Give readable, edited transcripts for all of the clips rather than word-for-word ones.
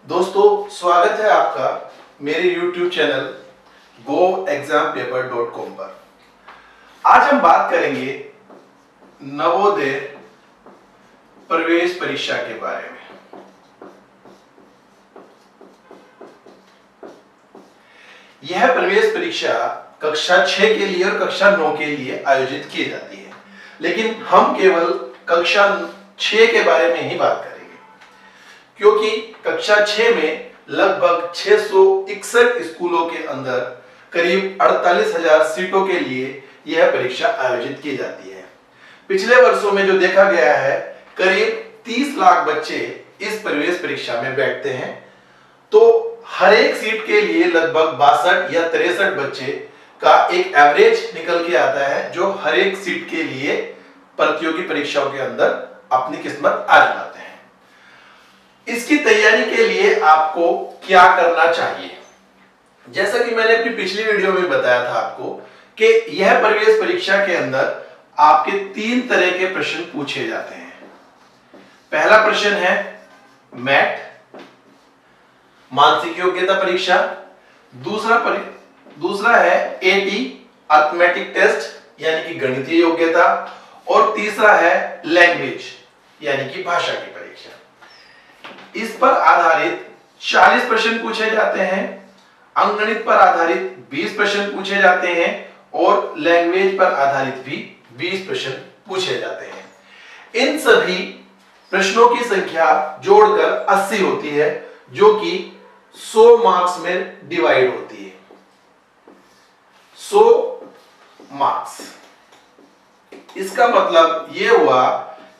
दोस्तों, स्वागत है आपका मेरे YouTube चैनल goexampaper.com पर। आज हम बात करेंगे नवोदय प्रवेश परीक्षा के बारे में। यह प्रवेश परीक्षा कक्षा 6 के लिए और कक्षा 9 के लिए आयोजित की जाती है, लेकिन हम केवल कक्षा 6 के बारे में ही बात करेंगे, क्योंकि कक्षा 6 में लगभग 661 स्कूलों के अंदर करीब 48,000 सीटों के लिए यह परीक्षा आयोजित की जाती है। पिछले वर्षों में जो देखा गया है, करीब 30 लाख बच्चे इस प्रवेश परीक्षा में बैठते हैं, तो हर एक सीट के लिए लगभग 62 या 63 बच्चे का एक एवरेज निकल के आता है, जो हर एक सीट के लिए प्रतियोगी परीक्षाओं के अंदर अपनी किस्मत आजमाते हैं। इसकी तैयारी के लिए आपको क्या करना चाहिए? जैसा कि मैंने अपनी पिछली वीडियो में बताया था आपको कि यह प्रवेश परीक्षा के अंदर आपके 3 तरह के प्रश्न पूछे जाते हैं। पहला प्रश्न है मैथ, मानसिक योग्यता परीक्षा। दूसरा है एटी, अर्थमेटिक टेस्ट यानी कि गणितीय योग्यता। और तीसरा है लैंग्वेज यानी कि भाषा की परीक्षा। इस पर आधारित 40 प्रश्न पूछे जाते हैं, अंकगणित पर आधारित 20 प्रश्न पूछे जाते हैं और लैंग्वेज पर आधारित भी 20 प्रश्न पूछे जाते हैं। इन सभी प्रश्नों की संख्या जोड़कर 80 होती है, जो कि 100 मार्क्स में डिवाइड होती है। 100 मार्क्स, इसका मतलब यह हुआ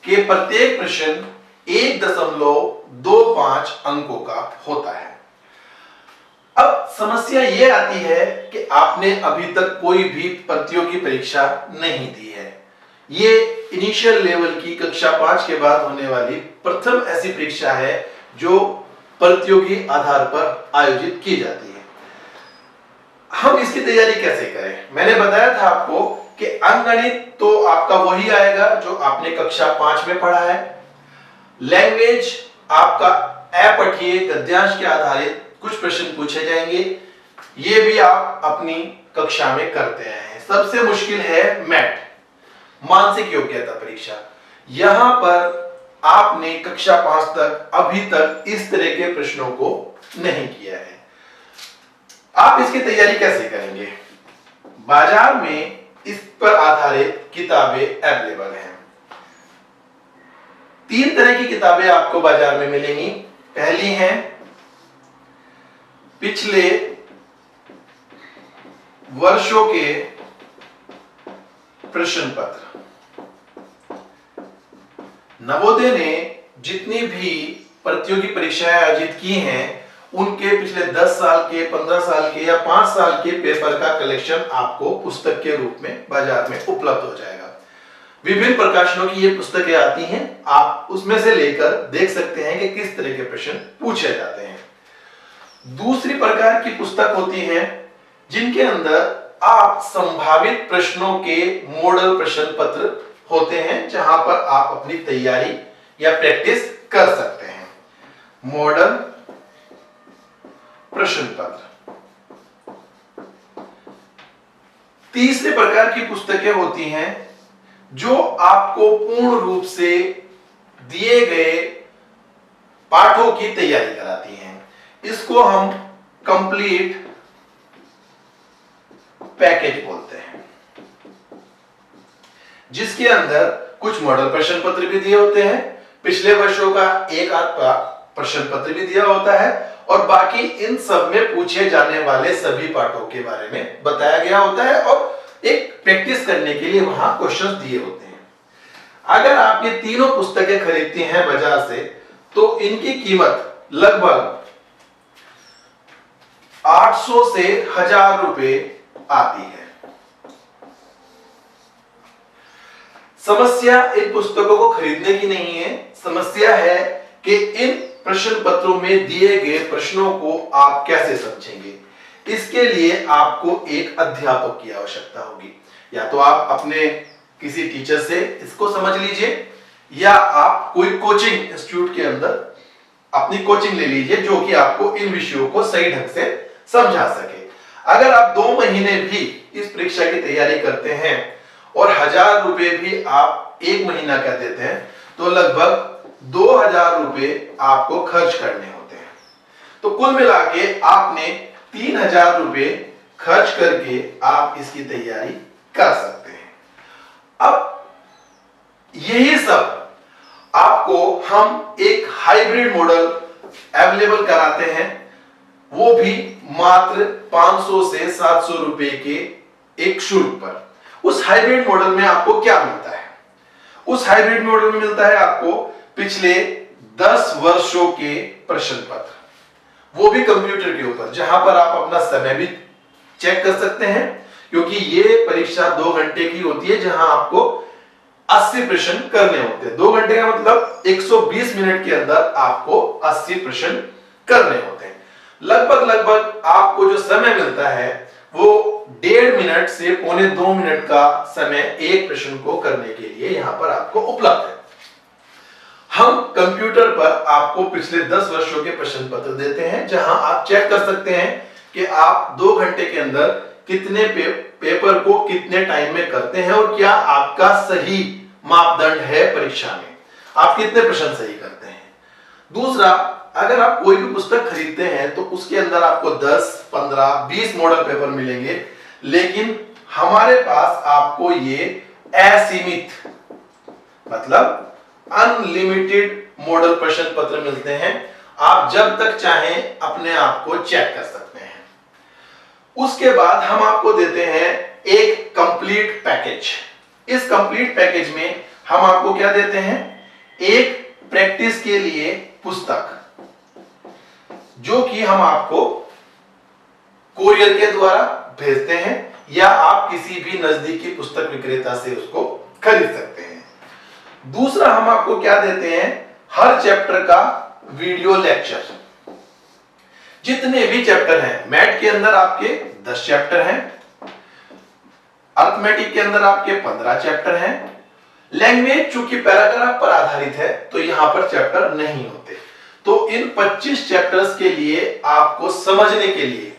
कि प्रत्येक प्रश्न 1.25 अंकों का होता है। अब समस्या यह आती है कि आपने अभी तक कोई भी प्रतियोगी परीक्षा नहीं दी है। ये इनिशियल लेवल की कक्षा 5 के बाद होने वाली प्रथम ऐसी परीक्षा है जो प्रतियोगी आधार पर आयोजित की जाती है। हम इसकी तैयारी कैसे करें? मैंने बताया था आपको कि अंकगणित तो आपका वही आएगा जो आपने कक्षा 5 में पढ़ा है। लैंग्वेज आपका अपठ्य गद्यांश के आधारित कुछ प्रश्न पूछे जाएंगे, ये भी आप अपनी कक्षा में करते आए हैं। सबसे मुश्किल है मैथ, मानसिक योग्यता परीक्षा। यहां पर आपने कक्षा 5 तक अभी तक इस तरह के प्रश्नों को नहीं किया है। आप इसकी तैयारी कैसे करेंगे? बाजार में इस पर आधारित किताबें अवेलेबल हैं। 3 तरह की किताबें आपको बाजार में मिलेंगी। पहली है पिछले वर्षों के प्रश्न पत्र। नवोदय ने जितनी भी प्रतियोगी परीक्षाएं आयोजित की हैं, उनके पिछले 10 साल के, 15 साल के या 5 साल के पेपर का कलेक्शन आपको पुस्तक के रूप में बाजार में उपलब्ध हो जाएगा। विभिन्न प्रकाशनों की ये पुस्तकें आती हैं, आप उसमें से लेकर देख सकते हैं कि किस तरह के प्रश्न पूछे जाते हैं। दूसरी प्रकार की पुस्तक होती है जिनके अंदर आप संभावित प्रश्नों के मॉडल प्रश्न पत्र होते हैं, जहां पर आप अपनी तैयारी या प्रैक्टिस कर सकते हैं। मॉडल प्रश्न पत्र। तीसरे प्रकार की पुस्तकें होती हैं जो आपको पूर्ण रूप से दिए गए पाठों की तैयारी कराती हैं। इसको हम कंप्लीट पैकेज बोलते हैं, जिसके अंदर कुछ मॉडल प्रश्न पत्र भी दिए होते हैं, पिछले वर्षों का एक आध प्रश्न पत्र भी दिया होता है, और बाकी इन सब में पूछे जाने वाले सभी पाठों के बारे में बताया गया होता है और एक प्रैक्टिस करने के लिए वहां क्वेश्चंस दिए होते हैं। अगर आप ये तीनों पुस्तकें खरीदते हैं बाजार से, तो इनकी कीमत लगभग 800 से 1000 रुपए आती है। समस्या इन पुस्तकों को खरीदने की नहीं है, समस्या है कि इन प्रश्न पत्रों में दिए गए प्रश्नों को आप कैसे समझेंगे। इसके लिए आपको एक अध्यापक की आवश्यकता होगी। या तो आप अपने किसी टीचर से इसको समझ लीजिए, या आप कोई कोचिंग इंस्टीट्यूट के अंदर अपनी कोचिंग ले लीजिए जो कि आपको इन विषयों को सही ढंग से समझा सके। अगर आप 2 महीने भी इस परीक्षा की तैयारी करते हैं और 1000 रुपए भी आप 1 महीना का देते हैं तो लगभग 2000 रुपए आपको खर्च करने होते हैं। तो कुल मिला के आपने 3000 रुपए खर्च करके आप इसकी तैयारी कर सकते हैं। अब यही सब आपको हम एक हाइब्रिड मॉडल अवेलेबल कराते हैं, वो भी मात्र 500 से 700 रुपए के एक शुल्क पर। उस हाइब्रिड मॉडल में आपको क्या मिलता है? उस हाइब्रिड मॉडल में मिलता है आपको पिछले 10 वर्षों के प्रश्न पत्र, वो भी कंप्यूटर के ऊपर, जहां पर आप अपना समय भी चेक कर सकते हैं, क्योंकि ये परीक्षा 2 घंटे की होती है जहां आपको 80 प्रश्न करने होते हैं। 2 घंटे का मतलब 120 मिनट के अंदर आपको 80 प्रश्न करने होते हैं। लगभग आपको जो समय मिलता है वो 1.5 मिनट से 1.25 मिनट का समय एक प्रश्न को करने के लिए यहां पर आपको उपलब्ध है। हम कंप्यूटर पर आपको पिछले 10 वर्षों के प्रश्न पत्र देते हैं, जहां आप चेक कर सकते हैं कि आप 2 घंटे के अंदर कितने पेपर को कितने टाइम में करते हैं और क्या आपका सही मापदंड है परीक्षा में, आप कितने प्रश्न सही करते हैं। दूसरा, अगर आप कोई भी पुस्तक खरीदते हैं तो उसके अंदर आपको 10, 15, 20 मॉडल पेपर मिलेंगे, लेकिन हमारे पास आपको ये असीमित मतलब अनलिमिटेड मॉडल प्रश्न पत्र मिलते हैं। आप जब तक चाहें अपने आप को चेक कर सकते हैं। उसके बाद हम आपको देते हैं एक कंप्लीट पैकेज। इस कंप्लीट पैकेज में हम आपको क्या देते हैं? एक प्रैक्टिस के लिए पुस्तक, जो कि हम आपको कोरियर के द्वारा भेजते हैं या आप किसी भी नजदीकी पुस्तक विक्रेता से उसको खरीद सकते हैं। दूसरा, हम आपको क्या देते हैं? हर चैप्टर का वीडियो लेक्चर। जितने भी चैप्टर हैं, मैथ के अंदर आपके 10 चैप्टर हैं, अर्थमेटिक के अंदर आपके 15 चैप्टर हैं, लैंग्वेज चूंकि पैराग्राफ पर आधारित है तो यहां पर चैप्टर नहीं होते। तो इन 25 चैप्टर्स के लिए आपको समझने के लिए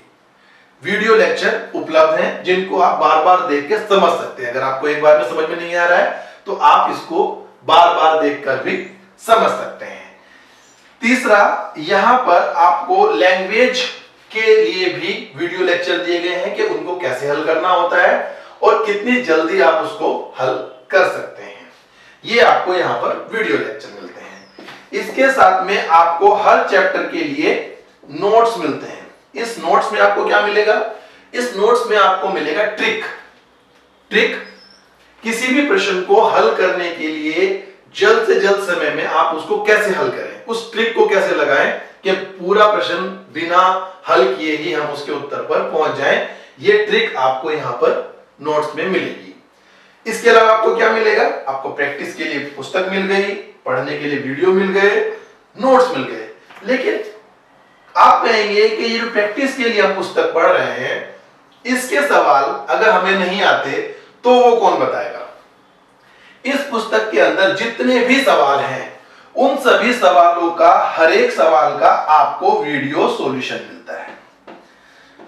वीडियो लेक्चर उपलब्ध हैं, जिनको आप बार बार देख के समझ सकते हैं। अगर आपको एक बार में समझ में नहीं आ रहा है तो आप इसको बार बार देखकर भी समझ सकते हैं। तीसरा, यहां पर आपको लैंग्वेज के लिए भी वीडियो लेक्चर दिए गए हैं कि उनको कैसे हल करना होता है और कितनी जल्दी आप उसको हल कर सकते हैं। ये आपको यहां पर वीडियो लेक्चर मिलते हैं। इसके साथ में आपको हर चैप्टर के लिए नोट्स मिलते हैं। इस नोट्स में आपको क्या मिलेगा? इस नोट्स में आपको मिलेगा ट्रिक किसी भी प्रश्न को हल करने के लिए जल्द से जल्द समय में आप उसको कैसे हल करें, उस ट्रिक को कैसे लगाएं कि पूरा प्रश्न बिना हल किए ही हम उसके उत्तर पर पहुंच जाएं। ये ट्रिक आपको यहां पर नोट्स में मिलेगी। इसके अलावा आपको क्या मिलेगा? आपको प्रैक्टिस के लिए पुस्तक मिल गई, पढ़ने के लिए वीडियो मिल गए, नोट्स मिल गए। लेकिन आप कहेंगे कि ये जो प्रैक्टिस के लिए हम पुस्तक पढ़ रहे हैं, इसके सवाल अगर हमें नहीं आते तो वो कौन बताएगा? इस पुस्तक के अंदर जितने भी सवाल हैं उन सभी सवालों का, हर एक सवाल का आपको वीडियो सॉल्यूशन मिलता है।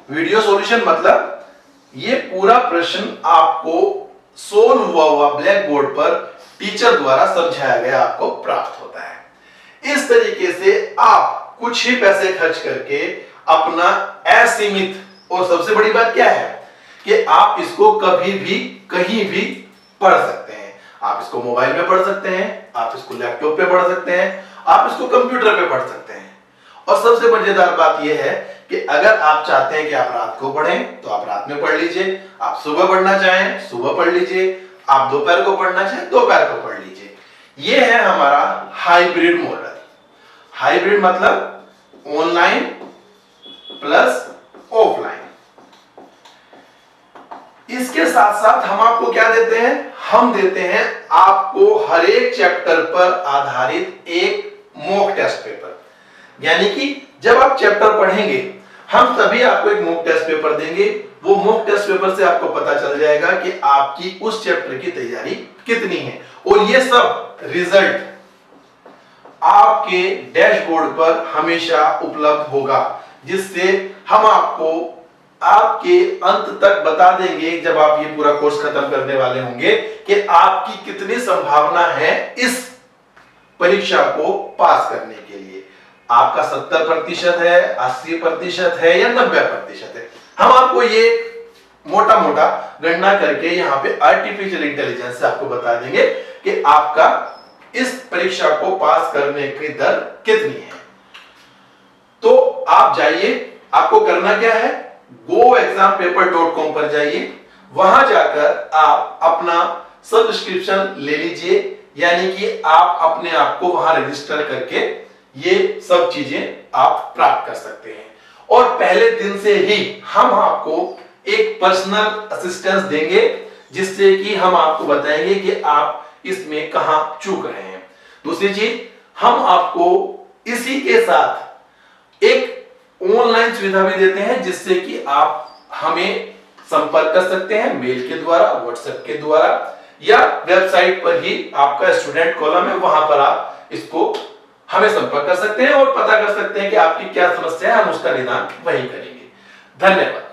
वीडियो सॉल्यूशन मतलब ये पूरा प्रश्न आपको सोल्व हुआ ब्लैक बोर्ड पर टीचर द्वारा समझाया गया आपको प्राप्त होता है। इस तरीके से आप कुछ ही पैसे खर्च करके अपना असीमित, और सबसे बड़ी बात क्या है कि आप इसको कभी भी कहीं भी पढ़ सकते हैं। आप इसको मोबाइल में पढ़ सकते हैं, आप इसको लैपटॉप पे पढ़ सकते हैं, आप इसको कंप्यूटर पे पढ़ सकते हैं। और सबसे मजेदार बात यह है कि अगर आप चाहते हैं कि आप रात को पढ़ें तो आप रात में पढ़ लीजिए, आप सुबह पढ़ना चाहें सुबह पढ़ लीजिए, आप दोपहर को पढ़ना चाहें दोपहर को पढ़ लीजिए। यह है हमारा हाइब्रिड मॉडल। हाइब्रिड मतलब ऑनलाइन प्लस ऑफलाइन। इसके साथ साथ हम आपको क्या देते हैं? हम देते हैं आपको हर एक चैप्टर पर आधारित एक मॉक टेस्ट पेपर। यानी कि जब आप चैप्टर पढ़ेंगे हम तभी आपको एक मॉक टेस्ट पेपर देंगे। वो मॉक टेस्ट पेपर से आपको पता चल जाएगा कि आपकी उस चैप्टर की तैयारी कितनी है। और ये सब रिजल्ट आपके डैशबोर्ड पर हमेशा उपलब्ध होगा, जिससे हम आपको आपके अंत तक बता देंगे जब आप ये पूरा कोर्स खत्म करने वाले होंगे कि आपकी कितनी संभावना है इस परीक्षा को पास करने के लिए। आपका 70% है, 80% है या 90% है। हम आपको ये मोटा मोटा गणना करके यहाँ पे आर्टिफिशियल इंटेलिजेंस से आपको बता देंगे कि आपका इस परीक्षा को पास करने की दर कितनी है। तो आप जाइए, आपको करना क्या है, goexampaper.com पर जाइए, वहां जाकर आप अपना सब्सक्रिप्शन ले लीजिए, यानी कि आप अपने आप को वहां रजिस्टर करके ये सब चीजें आप प्राप्त कर सकते हैं। और पहले दिन से ही हम आपको एक पर्सनल असिस्टेंस देंगे, जिससे कि हम आपको बताएंगे कि आप इसमें कहां चूक रहे हैं। दूसरी चीज, हम आपको इसी के साथ एक ऑनलाइन सुविधा भी देते हैं, जिससे कि आप हमें संपर्क कर सकते हैं मेल के द्वारा, व्हाट्सएप के द्वारा, या वेबसाइट पर ही आपका स्टूडेंट कॉलम है, वहां पर आप इसको हमें संपर्क कर सकते हैं और पता कर सकते हैं कि आपकी क्या समस्या है, हम उसका निदान वही करेंगे। धन्यवाद।